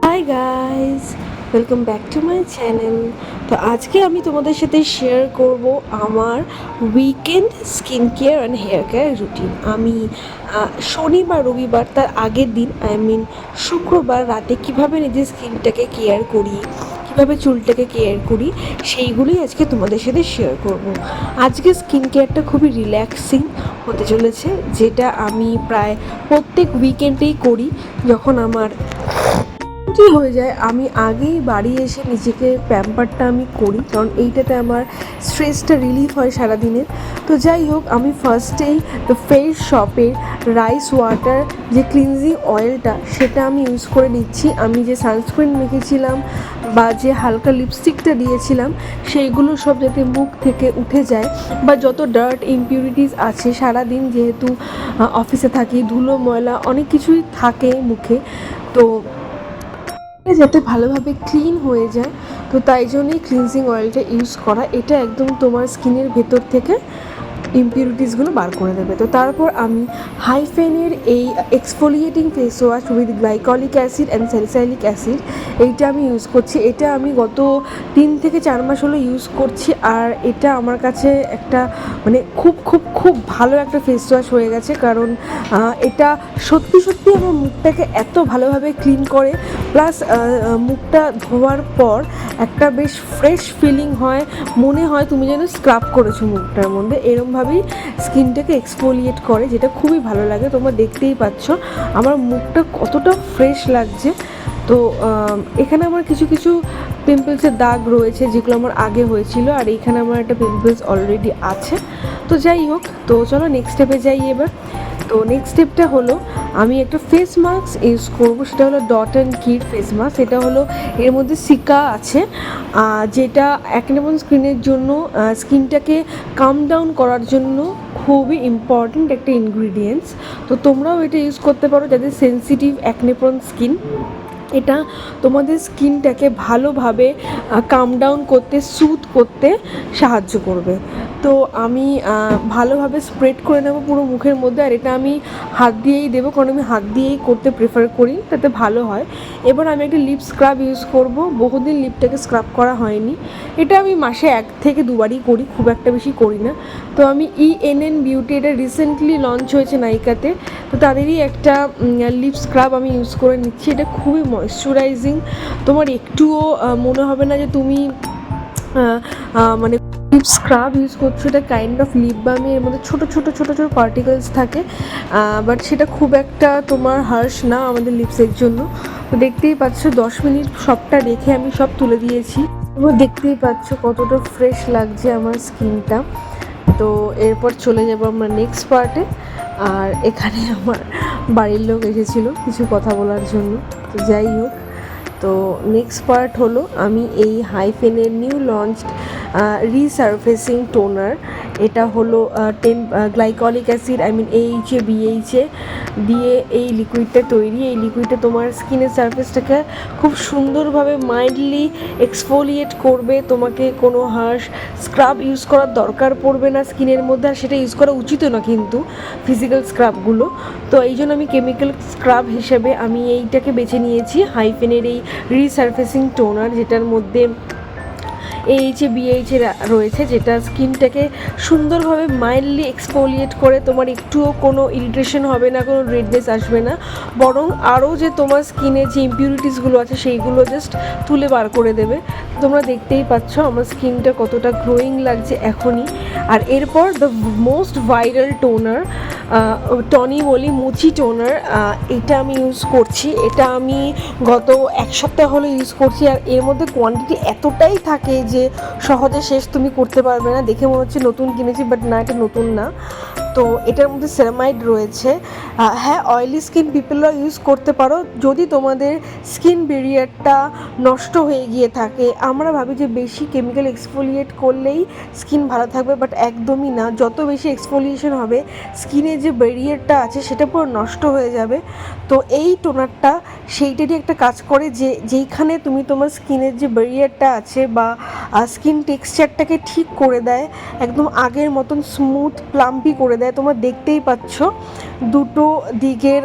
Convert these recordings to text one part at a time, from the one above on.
High guys, welcome back to my channel. তো আজকে আমি তোমাদের সাথে শেয়ার করব আমার weekend skin care and hair care routine. আমি শনি বা রবিবার তার আগের দিন শুক্রবার রাতে কিভাবে নিজের স্কিনটাকে কেয়ার করি, কীভাবে চুলটাকে কেয়ার করি, সেইগুলোই আজকে তোমাদের সাথে শেয়ার করব। আজকে স্কিন কেয়ারটা খুবই রিল্যাক্সিং হতে চলেছে, যেটা আমি প্রায় প্রত্যেক উইকেন্ডেই করি। যখন আমার কি হয়ে যায়, আমি আগেই বাড়ি এসে নিজেকে প্যাম্পারটা আমি করি, কারণ এইটাতে আমার স্ট্রেসটা রিলিফ হয় সারাদিনের। তো যাই হোক, আমি ফার্স্টেই দ্য ফেস শপের রাইস ওয়াটার যে ক্লিনজিং অয়েলটা, সেটা আমি ইউজ করে নিচ্ছি। আমি যে সানস্ক্রিন মেখেছিলাম বা যে হালকা লিপস্টিকটা দিয়েছিলাম, সেইগুলো সব যাতে মুখ থেকে উঠে যায়, বা যত ডার্ট ইমপিউরিটিস আছে সারাদিন, যেহেতু অফিসে থাকি, ধুলো ময়লা অনেক কিছুই থাকে মুখে, তো যাতে ভালোভাবে ক্লিন হয়ে যায়। তো তাই জন্যই ক্লিনজিং অয়েলটা ইউজ করা। এটা একদম তোমার স্কিনের ভেতর থেকে ইমপিউরিটিসগুলো বার করে দেবে। তো তারপর আমি হাইফেনের এই exfoliating face wash with glycolic acid and salicylic acid, এইটা আমি ইউজ করছি। এটা আমি গত 3 থেকে 4 মাস হলো ইউজ করছি, আর এটা আমার কাছে একটা খুব খুব খুব ভালো একটা ফেস ওয়াশ হয়ে গেছে। কারণ এটা সত্যি সত্যি আমার মুখটাকে এত ভালোভাবে ক্লিন করে, প্লাস মুখটা ধোয়ার পর একটা বেশ ফ্রেশ ফিলিং হয়, মনে হয় তুমি যেন স্ক্রাব করেছো মুখটার মধ্যে, এরমভাবেই স্কিনটাকে এক্সফোলিয়েট করে, যেটা খুবই ভালো লাগে। তোমরা দেখতেই পাচ্ছ আমার মুখটা কতটা ফ্রেশ লাগছে। তো এখানে আমার কিছু কিছু পিম্পলসের দাগ রয়েছে, যেগুলো আমার আগে হয়েছিল, আর এইখানে আমার একটা পিম্পলস অলরেডি আছে। তো যাই হোক, তো চলো নেক্সট স্টেপে যাই এবার। তো নেক্সট স্টেপটা হলো, আমি একটা ফেস মাস্ক ইউজ করবো। সেটা হলো Dot and Key face mask. এটা হলো, এর মধ্যে সিকা আছে, যেটা অ্যাকনে স্কিনের জন্য, স্কিনটাকে কাম ডাউন করার জন্য খুবই ইম্পর্ট্যান্ট একটা ইনগ্রিডিয়েন্টস। তো তোমরাও এটা ইউজ করতে পারো যাদের সেন্সিটিভ অ্যাকনেপ্রন স্কিন। এটা তোমাদের স্কিনটাকে ভালোভাবে কাম ডাউন করতে, স্যুথ করতে সাহায্য করবে। তো আমি ভালোভাবে স্প্রেড করে নেবো পুরো মুখের মধ্যে, আর এটা আমি হাত দিয়েই দেবো, কারণ আমি হাত দিয়েই করতে প্রেফার করি, তাতে ভালো হয়। এবার আমি একটা লিপ স্ক্রাব ইউজ করব। বহুদিন লিপটাকে স্ক্রাব করা হয়নি। এটা আমি মাসে 1 থেকে 2বারই করি, খুব একটা বেশি করি না। তো আমি ENN বিউটি, এটা রিসেন্টলি লঞ্চ হয়েছে নাইকাতে, তো তাদেরই একটা লিপ স্ক্রাব আমি ইউজ করে নিচ্ছি। এটা খুবই ময়শ্চারাইজিং, তোমার একটুও মনে হবে না যে তুমি লিপ স্ক্রাব ইউজ করছো। এটা কাইন্ড অফ লিপ বামে, এর মধ্যে ছোটো ছোটো ছোটো ছোটো পার্টিকেলস থাকে, বাট সেটা খুব একটা তোমার হার্শ না আমাদের লিপসের জন্য। তো দেখতেই পাচ্ছ 10 মিনিট সবটা রেখে আমি সব তুলে দিয়েছি। তোমরা দেখতেই পাচ্ছ কতটা ফ্রেশ লাগছে আমার স্কিনটা। তো এরপর চলে যাবো আমরা নেক্সট পার্টে। আর এখানে আমার বাড়ির লোক এসেছিলো কিছু কথা বলার জন্য। তো যাই হোক, তো নেক্সট পার্ট হলো, আমি এই হাইফেনের নিউ লঞ্চ রিসারফেসিং টোনার, এটা হলো 10 গ্লাইকলিক অ্যাসিড AHA দিয়ে এই লিকুইডটা তৈরি। এই লিকুইডটা তোমার স্কিনের সারফেসটাকে খুব সুন্দরভাবে মাইল্ডলি এক্সফোলিয়েট করবে। তোমাকে কোনো হার্শ স্ক্রাব ইউজ করার দরকার পড়বে না স্কিনের মধ্যে, আর সেটা ইউজ করা উচিতও না কিন্তু ফিজিক্যাল স্ক্রাবগুলো। তো এই জন্য আমি কেমিক্যাল স্ক্রাব হিসেবে আমি এইটাকে বেছে নিয়েছি, হাইফেনের এই রিসারফেসিং টোনার, যেটার মধ্যে AHA রয়েছে, যেটা স্কিনটাকে সুন্দরভাবে মাইল্ডলি এক্সফোলিয়েট করে, তোমার একটুও কোনো ইরিটেশন হবে না, কোনো রেডনেস আসবে না, বরং আরও যে তোমার স্কিনে যে ইমপিউরিটিসগুলো আছে সেইগুলো জাস্ট তুলে বার করে দেবে। তোমরা দেখতেই পাচ্ছ আমার স্কিনটা কতটা গ্লোয়িং লাগছে এখনই। আর এরপর the most viral toner, Tony Moly mochi toner, এটা আমি ইউজ করছি। এটা আমি গত 1 সপ্তাহ হলো ইউজ করছি, আর এর মধ্যে কোয়ান্টিটি এতটাই থাকে যে সহজে শেষ তুমি করতে পারবে না। দেখে মনে হচ্ছে নতুন কিনেছি, বাট না, এটা নতুন না। তো এটার মধ্যে সেরামাইড রয়েছে। হ্যাঁ, অয়েলি স্কিন পিপলরা ইউজ করতে পারো যদি তোমাদের স্কিন ব্যারিয়ারটা নষ্ট হয়ে গিয়ে থাকে। আমরা ভাবি যে বেশি কেমিক্যাল এক্সফোলিয়েট করলেই স্কিন ভালো থাকবে, বাট একদমই না। যত বেশি এক্সফোলিয়েশন হবে, স্কিনের যে ব্যারিয়ারটা আছে সেটা পুরো নষ্ট হয়ে যাবে। তো এই টোনারটা সেইটারই একটা কাজ করে, যেইখানে তুমি তোমার স্কিনের যে ব্যারিয়ারটা আছে বা স্কিন টেক্সচারটাকে ঠিক করে দেয়, একদম আগের মতন স্মুথ প্লাম্পি করে দেয়। তোমরা দেখতেই পাচ্ছ দুটো দিকের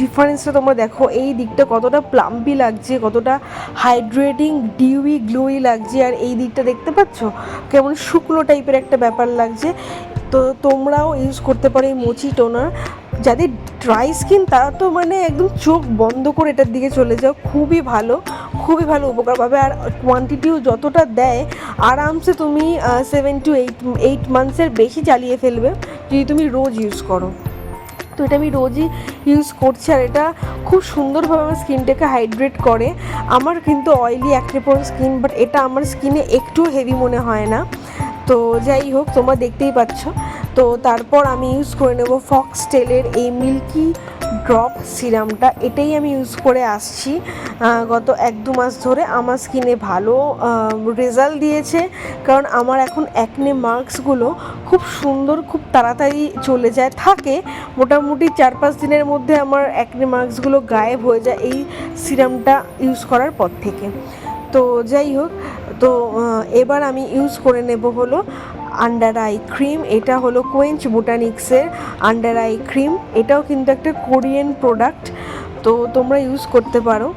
ডিফারেন্সটা তোমরা দেখো, এই দিকটা কতটা প্লাম্পি লাগছে, কতটা হাইড্রেটিং ডিউই গ্লোই লাগছে, আর এই দিকটা দেখতে পাচ্ছ কেমন শুকনো টাইপের একটা ব্যাপার লাগছে। তো তোমরাও ইউজ করতে পারো এই মোচি টোনার। যাদের ড্রাই স্কিন তারা তো মানে একদম চোখ বন্ধ করে এটার দিকে চলে যাও, খুবই ভালো, খুবই ভালো উপকার পাবে। আর কোয়ান্টিটিও যতটা দেয় আরামসে তুমি 7 to 8 মান্থসের বেশি চালিয়ে ফেলবে যদি তুমি রোজ ইউজ করো। তো এটা আমি রোজই ইউজ করছি, আর এটা খুব সুন্দরভাবে আমার স্কিনটাকে হাইড্রেট করে। আমার কিন্তু অয়েলি অ্যাক্নে-প্রোন স্কিন, বাট এটা আমার স্কিনে একটু হেভি মনে হয় না। তো যাই হোক, তোমরা দেখতেই পাচ্ছ। তো তারপর আমি ইউজ করে নেব ফক্সটেলের এই মিল্কি ড্রপ সিরামটা। এটাই আমি ইউজ করে আসছি গত 1-2 মাস ধরে। আমার স্কিনে ভালো রেজাল্ট দিয়েছে, কারণ আমার এখন অ্যাকনে মার্কসগুলো খুব সুন্দর, খুব তাড়াতাড়ি চলে যায়, থাকে মোটামুটি 4-5 দিনের মধ্যে আমার অ্যাকনে মার্কসগুলো গায়েব হয়ে যায় এই সিরামটা ইউজ করার পর থেকে। তো যাই হোক, তো এবার আমি ইউজ করে নেব হলো আন্ডার আই ক্রিম। এটা হলো কোয়েঞ্চ বোটানিক্সের আন্ডার আই ক্রিম। এটাও কিন্তু একটা কোরিয়ান প্রোডাক্ট, তো তোমরা ইউজ করতে পারো।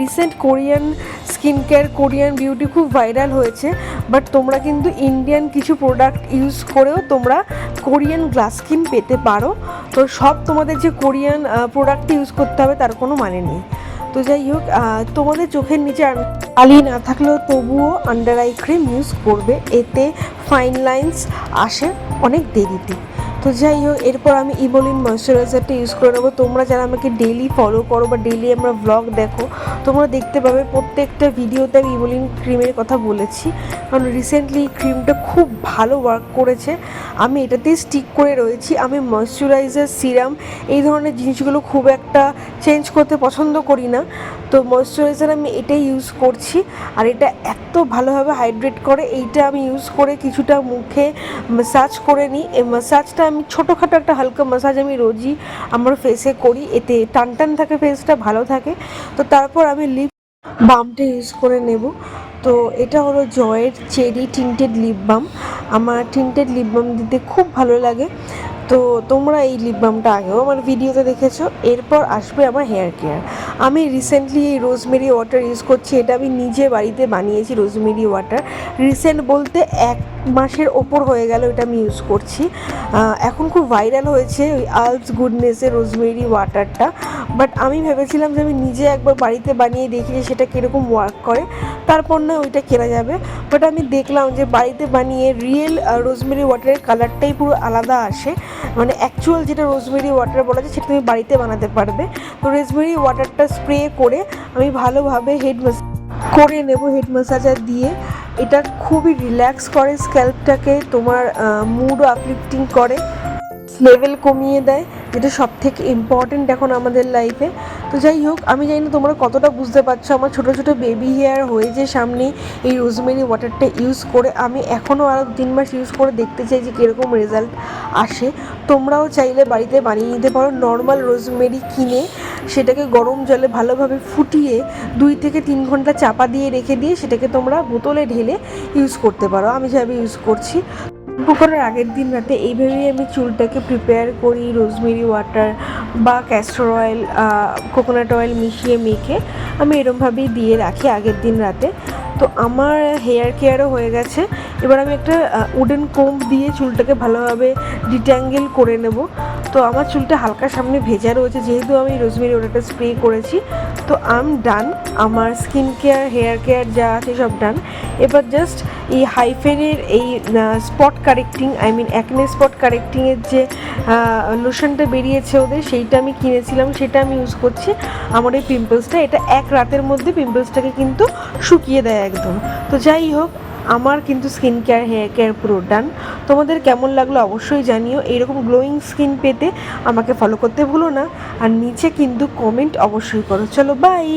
Recent Korean skin care, Korean beauty খুব ভাইরাল হয়েছে, বাট তোমরা কিন্তু ইন্ডিয়ান কিছু প্রোডাক্ট ইউজ করেও তোমরা কোরিয়ান গ্লাস স্কিন পেতে পারো। তো সব তোমাদের যে কোরিয়ান প্রোডাক্ট ইউজ করতে হবে তার কোনো মানে নেই। তো যাই হোক, তোমাদের চোখের নিচে কালি না থাকলেও তবুও আন্ডার আই ক্রিম ইউজ করবে, এতে ফাইন লাইন্স আসে অনেক দেরিতে। তো যাই হোক, এরপর আমি ইভোলিন ময়শ্চারাইজারটা ইউজ করে নেবো। তোমরা যারা আমাকে ডেইলি ফলো করো বা ডেইলি আমরা ব্লগ দেখো, তোমরা দেখতে পাবে প্রত্যেকটা ভিডিওতে আমি ইভোলিন ক্রিমের কথা বলেছি, কারণ রিসেন্টলি ক্রিমটা খুব ভালো ওয়ার্ক করেছে। আমি এটাতেই স্টিক করে রয়েছি। আমি ময়শ্চারাইজার, সিরাম এই ধরনের জিনিসগুলো খুব একটা চেঞ্জ করতে পছন্দ করি না। তো ময়শ্চারাইজার আমি এটাই ইউজ করছি, আর এটা এত ভালোভাবে হাইড্রেট করে। এইটা আমি ইউজ করে কিছুটা মুখে ম্যাসাজ করে নিই। এই ম্যাসাজটা আমি ছোটোখাটো একটা হালকা ম্যাসাজ আমি রোজই আমার ফেসে করি, এতে টান টান থাকে, ফেসটা ভালো থাকে। তো তারপর আমি লিপ বামটা ইউজ করে নেব। তো এটা হলো জয়ের চেরি টিন্টেড লিপ বাম। আমার টিন্টেড লিপ বাম দিতে খুব ভালো লাগে, তো তোমরা এই লিপ বামটা আগেও আমার ভিডিওতে দেখেছো। এরপর আসবে আমার হেয়ার কেয়ার। আমি রিসেন্টলি এই রোজমেরি ওয়াটার ইউজ করছি। এটা আমি নিজে বাড়িতে বানিয়েছি রোজমেরি ওয়াটার। রিসেন্ট বলতে 1 মাসের ওপর হয়ে গেল এটা আমি ইউজ করছি। এখন খুব ভাইরাল হয়েছে ওই আলস গুডনেসের রোজমেরি ওয়াটারটা, বাট আমি ভেবেছিলাম যে আমি নিজে একবার বাড়িতে বানিয়ে দেখি যে সেটা কীরকম ওয়ার্ক করে, তারপর না ওইটা কেনা যাবে। বাট আমি দেখলাম যে বাড়িতে বানিয়ে রিয়েল রোজমেরি ওয়াটারের কালারটাই পুরো আলাদা আসে, মানে অ্যাকচুয়াল যেটা রোজমেরি ওয়াটার বলা যায় সেটা তুমি বাড়িতে বানাতে পারবে। তো রোজমেরি ওয়াটারটা স্প্রে করে আমি ভালোভাবে হেড ম্যাসাজ করে নেব, হেড ম্যাসাজার দিয়ে। এটা খুবই রিল্যাক্স করে স্ক্যাল্পটাকে, তোমার মুডও আপলিফটিং করে, লেভেল কমিয়ে দেয়, যেটা সব থেকে ইম্পর্টেন্ট এখন আমাদের লাইফে। তো যাই হোক, আমি জানি না তোমরা কতটা বুঝতে পারছো। আমার ছোটো ছোটো বেবি হেয়ার হয়েছে সামনে এই রোজমেরি ওয়াটারটা ইউজ করে। আমি এখনও আরও 3 মাস ইউজ করে দেখতে চাই যে কীরকম রেজাল্ট আসে। তোমরাও চাইলে বাড়িতে বানিয়ে নিতে পারো। নর্মাল রোজমেরি কিনে সেটাকে গরম জলে ভালোভাবে ফুটিয়ে 2 থেকে 3 ঘন্টা চাপা দিয়ে রেখে দিয়ে সেটাকে তোমরা বোতলে ঢেলে ইউজ করতে পারো। আমি যেভাবে ইউজ করছি, শ্যাম্পু করার আগের দিন রাতে এইভাবেই আমি চুলটাকে প্রিপেয়ার করি। রোজমেরি ওয়াটার বা ক্যাস্টর অয়েল, কোকোনাট অয়েল মিশিয়ে মেখে আমি এরমভাবেই দিয়ে রাখি আগের দিন রাতে। তো আমার হেয়ার কেয়ারও হয়ে গেছে। এবার আমি একটা উডেন কোম্ব দিয়ে চুলটাকে ভালোভাবে ডিট্যাঙ্গেল করে নেব। তো আমার চুলটা হালকা সামনে ভেজা রয়েছে, যেহেতু আমি রোজমেরি ওয়াটারটা স্প্রে করেছি। তো ডান, আমার স্কিন কেয়ার, হেয়ার কেয়ার যা আছে সব ডান। এবার জাস্ট এই হাইফেনের এই স্পট কারেক্টিং, অ্যাকনে স্পট কারেক্টিংয়ের যে লোশনটা বেরিয়েছে ওদের, সেইটা আমি কিনেছিলাম, সেটা আমি ইউজ করছি আমার এই পিম্পলসটা। এটা 1 রাতের মধ্যে পিম্পলসটাকে কিন্তু শুকিয়ে দেয় একদম। তো যাই হোক, আমার কিন্তু স্কিন কেয়ার, হেয়ার কেয়ার পুরো ডান। তোমাদের কেমন লাগলো অবশ্যই জানিও। এইরকম গ্লোয়িং স্কিন পেতে আমাকে ফলো করতে ভুলো না, আর নিচে কিন্তু কমেন্ট অবশ্যই করো। চলো বাই।